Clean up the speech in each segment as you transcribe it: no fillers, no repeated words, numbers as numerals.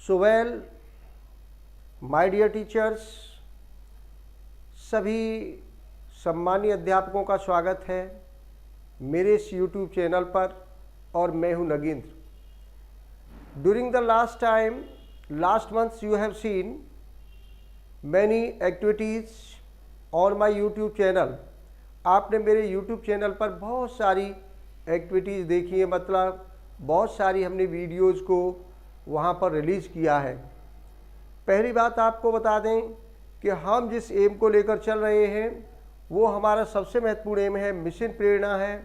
So well my dear teachers, सभी सम्मानीय अध्यापकों का स्वागत है मेरे इस YouTube चैनल पर और मैं हूं Nagendra. During the last month you have seen many activities on my YouTube channel. आपने मेरे YouTube चैनल पर बहुत सारी एक्टिविटीज़ देखी है, मतलब बहुत सारी हमने वीडियोज़ को वहाँ पर रिलीज़ किया है। पहली बात आपको बता दें कि हम जिस एम को लेकर चल रहे हैं वो हमारा सबसे महत्वपूर्ण एम है, मिशन प्रेरणा है।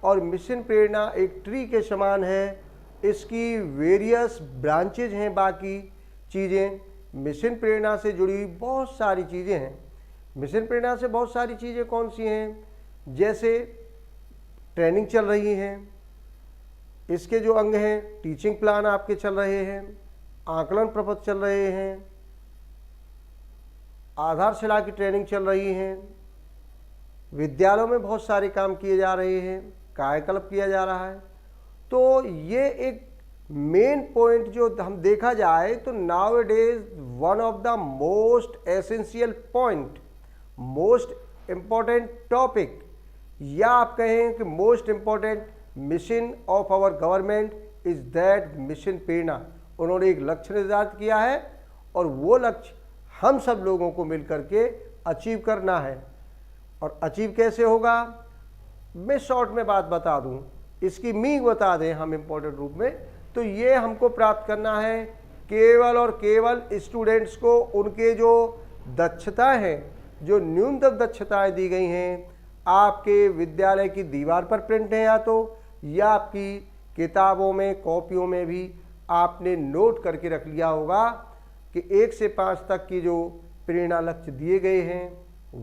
और मिशन प्रेरणा एक ट्री के समान है, इसकी वेरियस ब्रांचेज हैं। बाकी चीज़ें मिशन प्रेरणा से जुड़ी बहुत सारी चीज़ें हैं। मिशन प्रेरणा से बहुत सारी चीज़ें कौन सी हैं, जैसे ट्रेनिंग चल रही हैं, इसके जो अंग हैं टीचिंग प्लान आपके चल रहे हैं, आकलन प्रपत्र चल रहे हैं, आधारशिला की ट्रेनिंग चल रही है, विद्यालयों में बहुत सारे काम किए जा रहे हैं, कायाकल्प किया जा रहा है। तो ये एक मेन पॉइंट जो हम देखा जाए तो now it is one of the most essential point, most important topic, या आप कहें कि most important mission of our government is that mission Prerna. उन्होंने एक लक्ष्य निर्धारित किया है और वो लक्ष्य हम सब लोगों को मिलकर के अचीव करना है। और अचीव कैसे होगा, मैं शॉर्ट में बात बता दूं, इसकी मीनिंग बता दें हम इम्पोर्टेंट रूप में, तो ये हमको प्राप्त करना है केवल और केवल स्टूडेंट्स को उनके जो दक्षताएं हैं, जो न्यूनतम दक्षताएं दी गई हैं, आपके विद्यालय की दीवार पर प्रिंट है या आपकी किताबों में कॉपियों में भी आपने नोट करके रख लिया होगा कि 1 से 5 तक की जो प्रेरणा लक्ष्य दिए गए हैं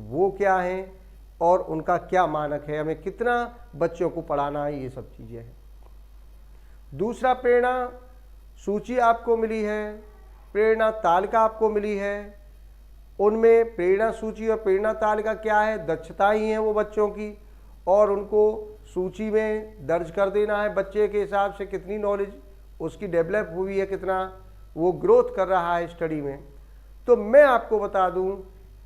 वो क्या हैं और उनका क्या मानक है, हमें कितना बच्चों को पढ़ाना है, ये सब चीज़ें हैं। दूसरा, प्रेरणा सूची आपको मिली है, प्रेरणा तालिका आपको मिली है। उनमें प्रेरणा सूची और प्रेरणा तालिका क्या है, दक्षताएं ही हैं वो बच्चों की, और उनको सूची में दर्ज कर देना है बच्चे के हिसाब से कितनी नॉलेज उसकी डेवलप हुई है, कितना वो ग्रोथ कर रहा है स्टडी में। तो मैं आपको बता दूं,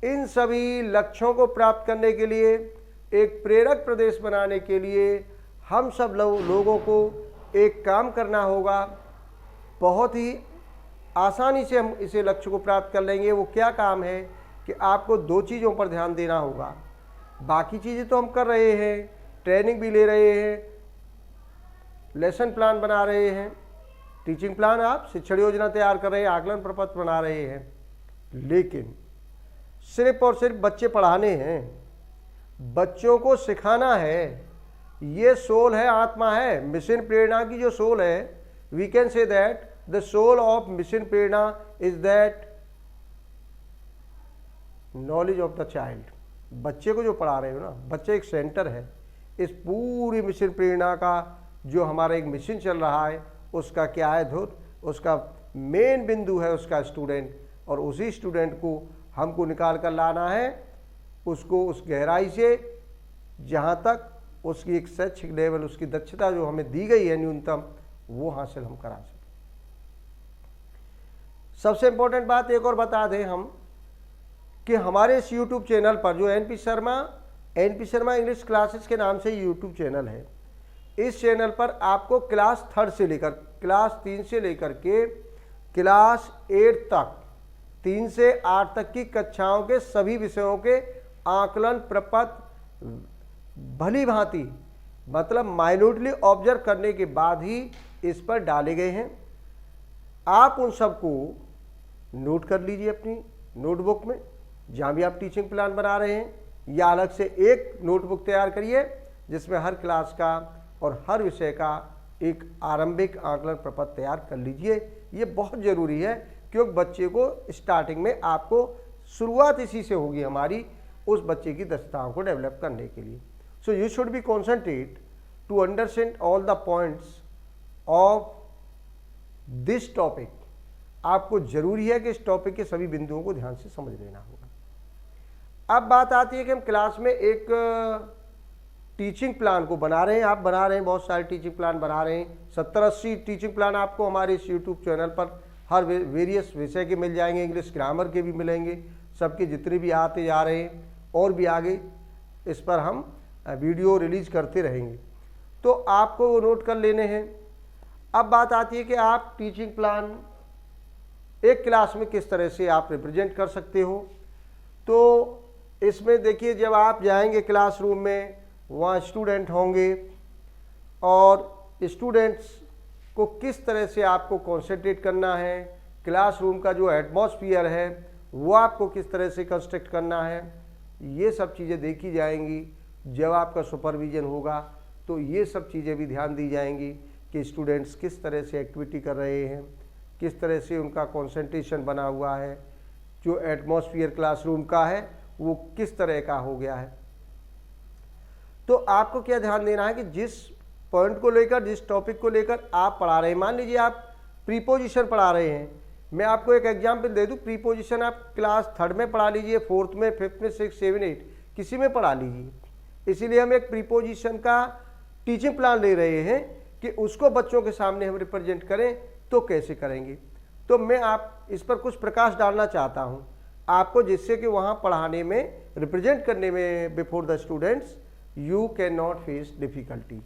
इन सभी लक्ष्यों को प्राप्त करने के लिए, एक प्रेरक प्रदेश बनाने के लिए हम सब लोगों को एक काम करना होगा। बहुत ही आसानी से हम इसे लक्ष्य को प्राप्त कर लेंगे। वो क्या काम है कि आपको 2 चीज़ों पर ध्यान देना होगा। बाकी चीज़ें तो हम कर रहे हैं, ट्रेनिंग भी ले रहे हैं, लेसन प्लान बना रहे हैं, टीचिंग प्लान, आप शिक्षण योजना तैयार कर रहे हैं, आकलन प्रपत्र बना रहे हैं, लेकिन सिर्फ और सिर्फ बच्चे पढ़ाने हैं, बच्चों को सिखाना है। ये सोल है, आत्मा है मिशन प्रेरणा की। जो सोल है, we can say that the soul of mission Prerna is that knowledge of the child. बच्चे को जो पढ़ा रहे हो ना, बच्चे एक सेंटर है। इस पूरी मिशन प्रेरणा का जो हमारा एक मिशन चल रहा है उसका क्या है धुर, उसका मेन बिंदु है उसका स्टूडेंट, और उसी स्टूडेंट को हमको निकाल कर लाना है, उसको उस गहराई से जहाँ तक उसकी एक शैक्षिक लेवल, उसकी दक्षता जो हमें दी गई है न्यूनतम, वो हासिल हम करा सकें। सबसे इम्पोर्टेंट बात एक और बता दें हम कि हमारे इस YouTube चैनल पर जो एनपी शर्मा इंग्लिश क्लासेस के नाम से YouTube चैनल है, इस चैनल पर आपको क्लास 3 से लेकर क्लास 3 से लेकर के क्लास 8 तक, 3 से 8 तक की कक्षाओं के सभी विषयों के आकलन प्रपत्र भली भांति, मतलब माइन्यूटली ऑब्जर्व करने के बाद ही इस पर डाले गए हैं। आप उन सबको नोट कर लीजिए अपनी नोटबुक में, जहाँ भी आप टीचिंग प्लान बना रहे हैं, या अलग से एक नोटबुक तैयार करिए जिसमें हर क्लास का और हर विषय का एक आरंभिक आकलन प्रपत्र तैयार कर लीजिए। ये बहुत ज़रूरी है क्योंकि बच्चे को स्टार्टिंग में आपको शुरुआत इसी से होगी हमारी, उस बच्चे की दक्षताओं को डेवलप करने के लिए। So you should be concentrate to understand all the points of this topic. आपको जरूरी है कि इस टॉपिक के सभी बिंदुओं को ध्यान से समझ लेना होगा। अब बात आती है कि हम क्लास में एक टीचिंग प्लान को बना रहे हैं, आप बना रहे हैं, बहुत सारे टीचिंग प्लान बना रहे हैं, 70-80 टीचिंग प्लान आपको हमारे इस यूट्यूब चैनल पर हर वेरियस विषय के मिल जाएंगे, इंग्लिश ग्रामर के भी मिलेंगे, सबके जितने भी आते जा रहे हैं, और भी आगे इस पर हम वीडियो रिलीज करते रहेंगे। तो आपको वो नोट कर लेने हैं। अब बात आती है कि आप टीचिंग प्लान एक क्लास में किस तरह से आप रिप्रेजेंट कर सकते हो। तो इसमें देखिए, जब आप जाएंगे क्लासरूम में, वहाँ स्टूडेंट होंगे और स्टूडेंट्स को किस तरह से आपको कॉन्सेंट्रेट करना है, क्लासरूम का जो एटमॉस्फेयर है वो आपको किस तरह से कंस्ट्रक्ट करना है, ये सब चीज़ें देखी जाएंगी। जब आपका सुपरविज़न होगा तो ये सब चीज़ें भी ध्यान दी जाएंगी कि स्टूडेंट्स किस तरह से एक्टिविटी कर रहे हैं, किस तरह से उनका कंसंट्रेशन बना हुआ है, जो एटमॉस्फेयर क्लासरूम का है वो किस तरह का हो गया है। तो आपको क्या ध्यान देना है कि जिस पॉइंट को लेकर, जिस टॉपिक को लेकर आप पढ़ा रहे हैं, मान लीजिए आप प्रीपोजिशन पढ़ा रहे हैं, मैं आपको एक एग्जाम्पल दे दूं, प्रीपोजिशन आप क्लास 3rd में पढ़ा लीजिए, 4th में, 5th में, 6th, 7, 8 किसी में पढ़ा लीजिए। इसीलिए हम एक प्रीपोजिशन का टीचिंग प्लान ले रहे हैं कि उसको बच्चों के सामने हम रिप्रेजेंट करें तो कैसे करेंगे। तो मैं आप इस पर कुछ प्रकाश डालना चाहता हूं आपको, जिससे कि वहां पढ़ाने में, रिप्रेजेंट करने में before the students you can not face difficulty.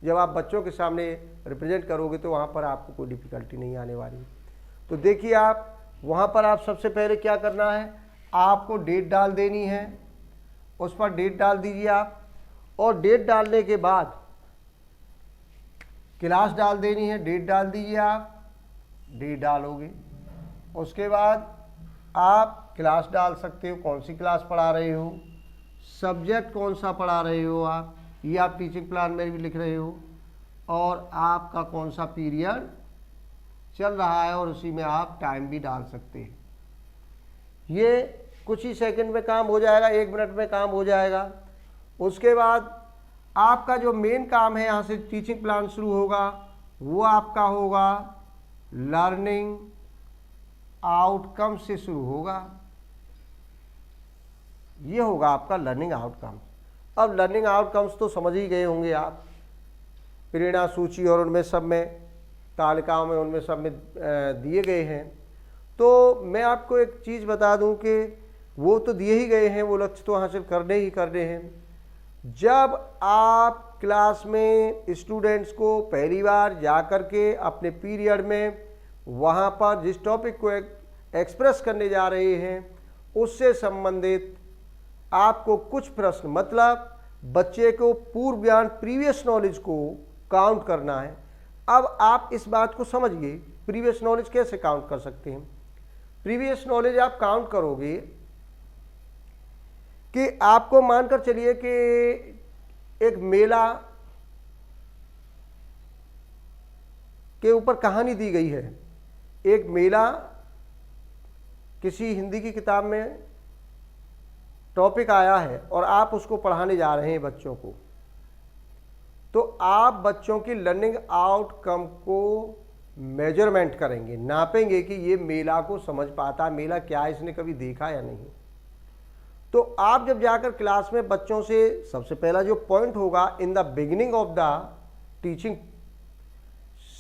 जब आप बच्चों के सामने रिप्रेजेंट करोगे तो वहां पर आपको कोई डिफ़िकल्टी नहीं आने वाली। तो देखिए, आप वहां पर आप सबसे पहले क्या करना है, आपको डेट डाल देनी है, उस पर डेट डाल दीजिए आप, और डेट डालने के बाद क्लास डाल देनी है, डेट डाल दीजिए आप, डेट डालोगे, उसके बाद आप क्लास डाल सकते हो, कौन सी क्लास पढ़ा रहे हो, सब्जेक्ट कौन सा पढ़ा रहे हो आप, ये आप टीचिंग प्लान में भी लिख रहे हो, और आपका कौन सा पीरियड चल रहा है, और उसी में आप टाइम भी डाल सकते हैं। ये कुछ ही सेकंड में काम हो जाएगा, 1 मिनट में काम हो जाएगा। उसके बाद आपका जो मेन काम है, यहाँ से टीचिंग प्लान शुरू होगा, वो आपका होगा लर्निंग आउटकम से शुरू होगा। ये होगा आपका लर्निंग आउटकम। अब लर्निंग आउटकम्स तो समझ ही गए होंगे आप, प्रेरणा सूची और उनमें सब में, तालिकाओं में, उनमें सब में दिए गए हैं। तो मैं आपको एक चीज़ बता दूं कि वो तो दिए ही गए हैं, वो लक्ष्य तो हासिल करने ही करने हैं। जब आप क्लास में स्टूडेंट्स को पहली बार जा कर के अपने पीरियड में वहाँ पर जिस टॉपिक को एक्सप्रेस करने जा रहे हैं, उससे संबंधित आपको कुछ प्रश्न, मतलब बच्चे को पूर्व ज्ञान, प्रीवियस नॉलेज को काउंट करना है। अब आप इस बात को समझिए, प्रीवियस नॉलेज कैसे काउंट कर सकते हैं। प्रीवियस नॉलेज आप काउंट करोगे कि आपको मानकर चलिए कि एक मेला के ऊपर कहानी दी गई है, एक मेला किसी हिंदी की किताब में टॉपिक आया है और आप उसको पढ़ाने जा रहे हैं बच्चों को। तो आप बच्चों की लर्निंग आउटकम को मेजरमेंट करेंगे, नापेंगे कि ये मेला को समझ पाता है, मेला क्या है, इसने कभी देखा या नहीं। तो आप जब जाकर क्लास में बच्चों से, सबसे पहला जो पॉइंट होगा in the beginning of the teaching,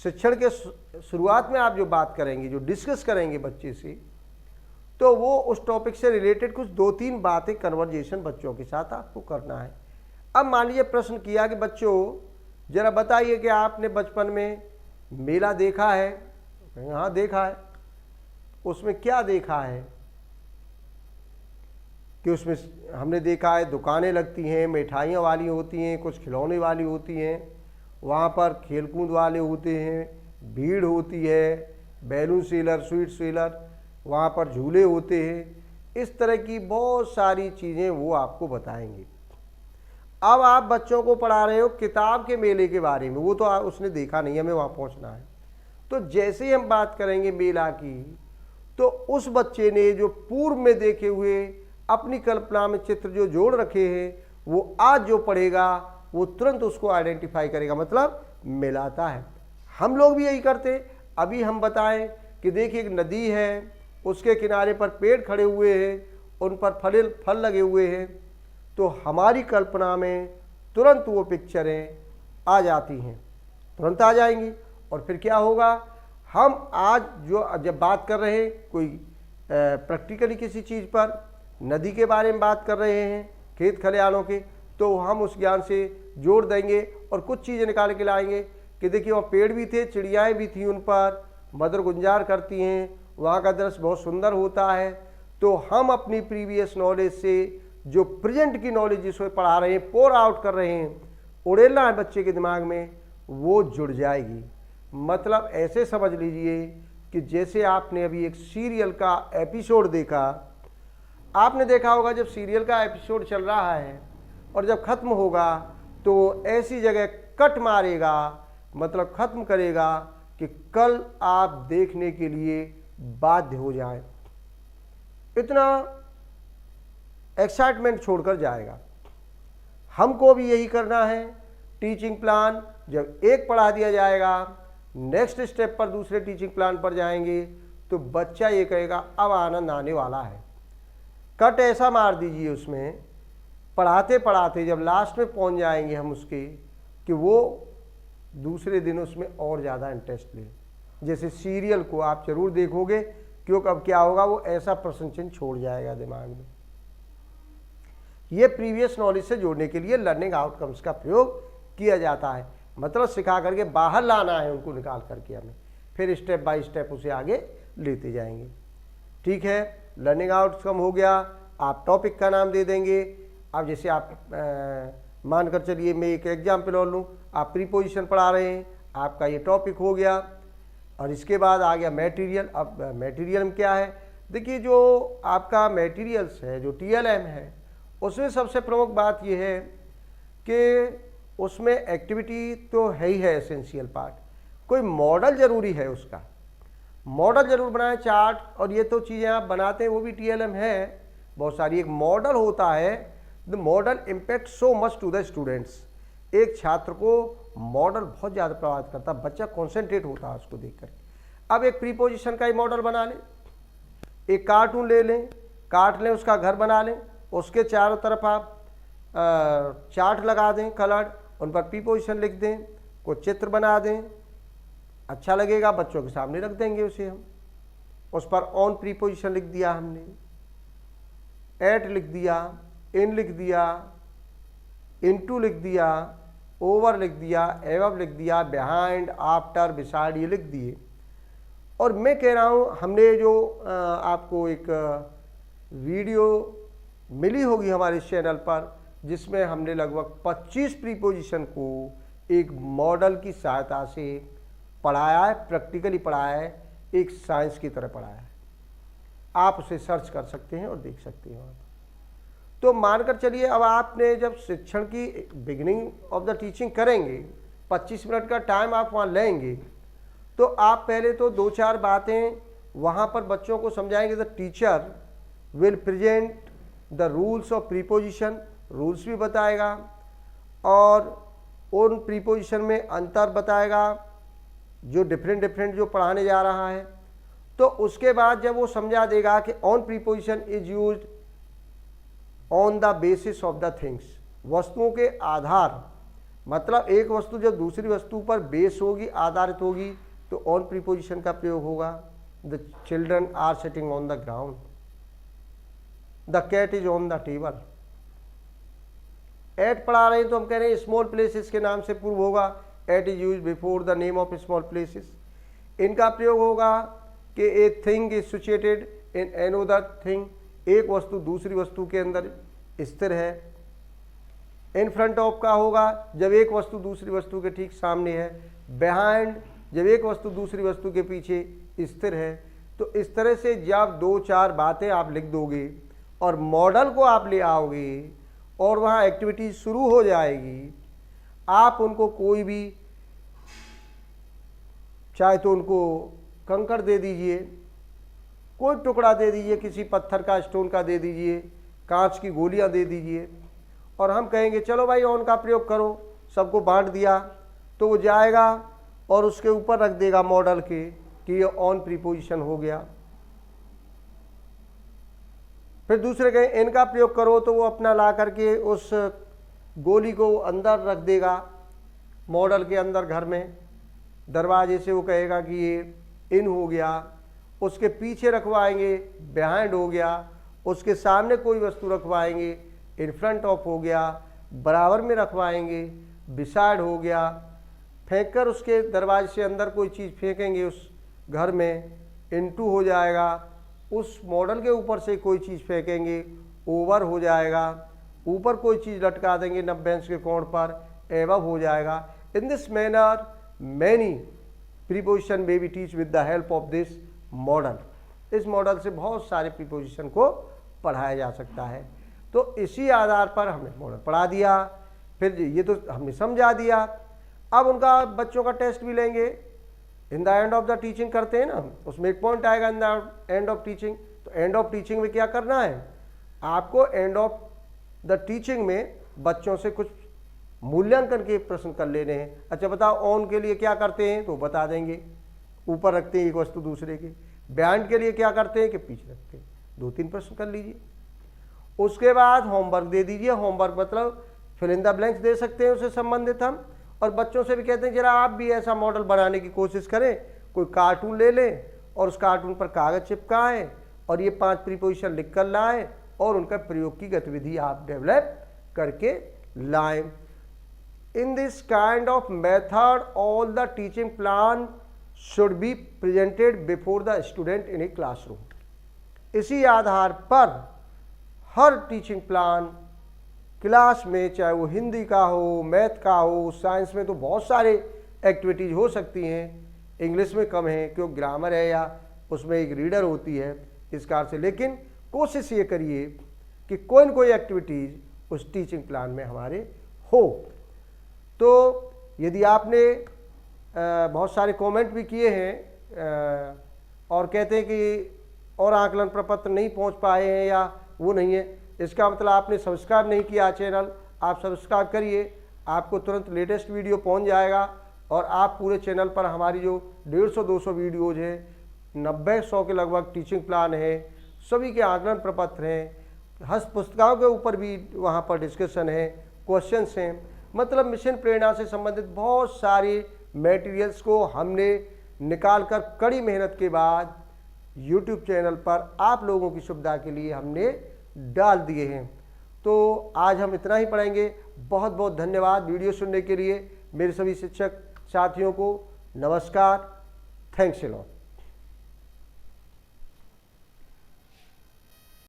शिक्षण के शुरुआत में आप जो बात करेंगे, जो डिस्कस करेंगे बच्चे से, तो वो उस टॉपिक से रिलेटेड कुछ 2-3 बातें, कन्वर्जेशन बच्चों के साथ आपको करना है। अब मान लीजिए प्रश्न किया कि बच्चों जरा बताइए कि आपने बचपन में मेला देखा है। हाँ देखा है। उसमें क्या देखा है कि उसमें हमने देखा है दुकानें लगती हैं, मिठाइयाँ वाली होती हैं, कुछ खिलौने वाली होती हैं, वहाँ पर खेलकूद वाले होते हैं, भीड़ होती है, बैलून सेलर, स्वीट सेलर, वहाँ पर झूले होते हैं, इस तरह की बहुत सारी चीज़ें वो आपको बताएंगे। अब आप बच्चों को पढ़ा रहे हो किताब के मेले के बारे में, वो तो उसने देखा नहीं, हमें वहाँ पहुँचना है। तो जैसे ही हम बात करेंगे मेला की, तो उस बच्चे ने जो पूर्व में देखे हुए अपनी कल्पना में चित्र जो जोड़ रखे हैं, वो आज जो पढ़ेगा वो तुरंत उसको आइडेंटिफाई करेगा, मतलब मिलाता है। हम लोग भी यही करते। अभी हम बताएं कि देखिए एक नदी है, उसके किनारे पर पेड़ खड़े हुए हैं, उन पर फल लगे हुए हैं, तो हमारी कल्पना में तुरंत वो पिक्चरें आ जाती हैं, तुरंत आ जाएंगी। और फिर क्या होगा, हम आज जो जब बात कर रहे हैं कोई प्रैक्टिकली किसी चीज़ पर, नदी के बारे में बात कर रहे हैं, खेत खलिहानों के, तो हम उस ज्ञान से जोड़ देंगे और कुछ चीज़ें निकाल के लाएंगे कि देखिए वहाँ पेड़ भी थे, चिड़ियाएँ भी थी, उन पर मदर गुंजार करती हैं, वहाँ का दृश्य बहुत सुंदर होता है। तो हम अपनी प्रीवियस नॉलेज से जो प्रेजेंट की नॉलेज जिसमें पढ़ा रहे हैं, पोर आउट कर रहे हैं, उड़ेलना है बच्चे के दिमाग में, वो जुड़ जाएगी। मतलब ऐसे समझ लीजिए कि जैसे आपने अभी एक सीरियल का एपिसोड देखा, आपने देखा होगा जब सीरियल का एपिसोड चल रहा है और जब ख़त्म होगा तो ऐसी जगह कट मारेगा, मतलब ख़त्म करेगा कि कल आप देखने के लिए बाध्य हो जाएं, इतना एक्साइटमेंट छोड़कर जाएगा। हमको भी यही करना है। टीचिंग प्लान जब एक पढ़ा दिया जाएगा, नेक्स्ट स्टेप पर दूसरे टीचिंग प्लान पर जाएंगे तो बच्चा ये कहेगा अब आनंद आने वाला है। कट ऐसा मार दीजिए उसमें, पढ़ाते पढ़ाते जब लास्ट में पहुंच जाएंगे हम उसके, कि वो दूसरे दिन उसमें और ज़्यादा इंटरेस्ट ले। जैसे सीरियल को आप जरूर देखोगे, क्योंकि अब क्या होगा, वो ऐसा प्रश्न चिन्ह छोड़ जाएगा दिमाग में। ये प्रीवियस नॉलेज से जोड़ने के लिए लर्निंग आउटकम्स का प्रयोग किया जाता है। मतलब सिखा करके बाहर लाना है उनको, निकाल करके हमें फिर स्टेप बाय स्टेप उसे आगे लेते जाएंगे। ठीक है, लर्निंग आउटकम हो गया। आप टॉपिक का नाम दे देंगे। अब जैसे आप मानकर चलिए, मैं एक एग्जाम्पल और लूँ, आप प्रीपोजिशन पढ़ा रहे हैं, आपका ये टॉपिक हो गया और इसके बाद आ गया मटेरियल। अब मटेरियल में क्या है, देखिए जो आपका मटेरियल्स है, जो TLM है, उसमें सबसे प्रमुख बात यह है कि उसमें एक्टिविटी तो है ही है एसेंशियल पार्ट, कोई मॉडल ज़रूरी है, उसका मॉडल ज़रूर बनाएं, चार्ट और ये तो चीज़ें आप बनाते हैं वो भी TLM है बहुत सारी। एक मॉडल होता है, the model impact so much to the students. एक छात्र को मॉडल बहुत ज़्यादा प्रभावित करता है, बच्चा कॉन्सेंट्रेट होता है उसको देखकर। अब एक प्रीपोजिशन का ही मॉडल बना लें, एक कार्टून ले लें, काट लें, उसका घर बना लें, उसके चारों तरफ आप चार्ट लगा दें कलर्ड, उन पर प्रीपोजिशन लिख दें, कोई चित्र बना दें, अच्छा लगेगा, बच्चों के सामने रख देंगे उसे हम। उस पर ऑन प्रीपोजिशन लिख दिया हमने, एट लिख दिया, इन लिख दिया, इनटू लिख दिया, ओवर लिख दिया, एवब लिख दिया, बिहाइंड, आफ्टर, बिसाइड ये लिख दिए। और मैं कह रहा हूँ, हमने जो आपको एक वीडियो मिली होगी हमारे चैनल पर, जिसमें हमने लगभग 25 प्रीपोजिशन को एक मॉडल की सहायता से पढ़ाया है, प्रैक्टिकली पढ़ाया है, एक साइंस की तरह पढ़ाया है। आप उसे सर्च कर सकते हैं और देख सकते हैं। तो मानकर चलिए, अब आपने जब शिक्षण की बिगिनिंग ऑफ द टीचिंग करेंगे, 25 मिनट का टाइम आप वहाँ लेंगे, तो आप पहले तो 2-4 बातें वहाँ पर बच्चों को समझाएंगे। The teacher will present the rules of preposition, rules भी बताएगा और उन प्रीपोजिशन में अंतर बताएगा जो डिफरेंट जो पढ़ाने जा रहा है। तो उसके बाद जब वो समझा देगा कि on preposition is used on the basis of the things, वस्तुओं के आधार, मतलब एक वस्तु जब दूसरी वस्तु पर बेस होगी, आधारित होगी, तो ऑन प्रीपोजिशन का प्रयोग होगा। The children are sitting on the ground, the cat is on the table. At पढ़ा रहे हैं तो हम कह रहे हैं स्मॉल प्लेसेस के नाम से पूर्व होगा, at is use before the name of small places. इनका प्रयोग होगा कि a thing is situated in another thing, एक वस्तु दूसरी वस्तु के अंदर स्थिर है। इन फ्रंट ऑफ का होगा जब एक वस्तु दूसरी वस्तु के ठीक सामने है। बिहाइंड जब एक वस्तु दूसरी वस्तु के पीछे स्थिर है। तो इस तरह से जब 2-4 बातें आप लिख दोगे और मॉडल को आप ले आओगे और वहाँ एक्टिविटी शुरू हो जाएगी, आप उनको कोई भी, चाहे तो उनको कंकड़ दे दीजिए, कोई टुकड़ा दे दीजिए, किसी पत्थर का, स्टोन का दे दीजिए, कांच की गोलियां दे दीजिए, और हम कहेंगे चलो भाई ऑन का प्रयोग करो, सबको बांट दिया, तो वो जाएगा और उसके ऊपर रख देगा मॉडल के कि ये ऑन प्रीपोजिशन हो गया। फिर दूसरे कहें इनका प्रयोग करो, तो वो अपना ला करके उस गोली को अंदर रख देगा, मॉडल के अंदर घर में दरवाजे से। वो कहेगा कि ये इन हो गया, उसके पीछे रखवाएंगे बिहाइंड हो गया, उसके सामने कोई वस्तु रखवाएंगे इन फ्रंट ऑफ हो गया, बराबर में रखवाएंगे बिसाइड हो गया, फेंक कर उसके दरवाजे से अंदर कोई चीज़ फेंकेंगे उस घर में इनटू हो जाएगा, उस मॉडल के ऊपर से कोई चीज़ फेंकेंगे ओवर हो जाएगा, ऊपर कोई चीज़ लटका देंगे 90 अंश के कोण पर एबव हो जाएगा। In this manner many preposition may be teach with the help of this model. इस मॉडल से बहुत सारे प्रीपोजिशन को पढ़ाया जा सकता है। तो इसी आधार पर हमने मॉडल पढ़ा दिया, फिर ये तो हमने समझा दिया। अब उनका बच्चों का टेस्ट भी लेंगे, in the end of the teaching करते हैं ना, उसमें एक पॉइंट आएगा in the end of teaching. तो एंड ऑफ टीचिंग में क्या करना है, आपको एंड ऑफ द टीचिंग में बच्चों से कुछ मूल्यांकन के प्रश्न कर लेने हैं। अच्छा बताओ ऑन के लिए क्या करते हैं, तो बता देंगे, ऊपर रखते हैं एक वस्तु दूसरे के। बिहाइंड के लिए क्या करते हैं कि पीछे रखते हैं। 2-3 प्रश्न कर लीजिए। उसके बाद होमवर्क दे दीजिए। होमवर्क मतलब फिल इन द ब्लैंक्स दे सकते हैं उससे संबंधित हम, और बच्चों से भी कहते हैं जरा आप भी ऐसा मॉडल बनाने की कोशिश करें, कोई कार्टून ले लें और उस कार्टून पर कागज चिपकाएं और ये 5 प्रीपोजिशन लिख कर लाएं और उनका प्रयोग की गतिविधि आप डेवलप करके लाएं। In this kind of method all the teaching plan should be presented before the student in a classroom. इसी आधार पर हर टीचिंग प्लान क्लास में, चाहे वो हिंदी का हो, मैथ का हो, साइंस में तो बहुत सारे एक्टिविटीज़ हो सकती हैं, इंग्लिश में कम है क्योंकि ग्रामर है या उसमें एक रीडर होती है इस कार से, लेकिन कोशिश ये करिए कि कोई न कोई एक्टिविटीज़ उस टीचिंग प्लान में हमारे हो। तो यदि आपने बहुत सारे कमेंट भी किए हैं और कहते हैं कि और आकलन प्रपत्र नहीं पहुंच पाए हैं या वो नहीं है, इसका मतलब आपने सब्सक्राइब नहीं किया चैनल, आप सब्सक्राइब करिए, आपको तुरंत लेटेस्ट वीडियो पहुंच जाएगा। और आप पूरे चैनल पर हमारी जो 150-200 वीडियोज़ हैं, 90-100 के लगभग टीचिंग प्लान है, सभी के आकलन प्रपत्र हैं, हस्त पुस्तिकाओं के ऊपर भी वहाँ पर डिस्कशन है, क्वेश्चंस हैं, मतलब मिशन प्रेरणा से संबंधित बहुत सारे मटेरियल्स को हमने निकाल कर कड़ी मेहनत के बाद YouTube चैनल पर आप लोगों की सुविधा के लिए हमने डाल दिए हैं। तो आज हम इतना ही पढ़ेंगे। बहुत बहुत धन्यवाद वीडियो सुनने के लिए। मेरे सभी शिक्षक साथियों को नमस्कार। Thanks a lot.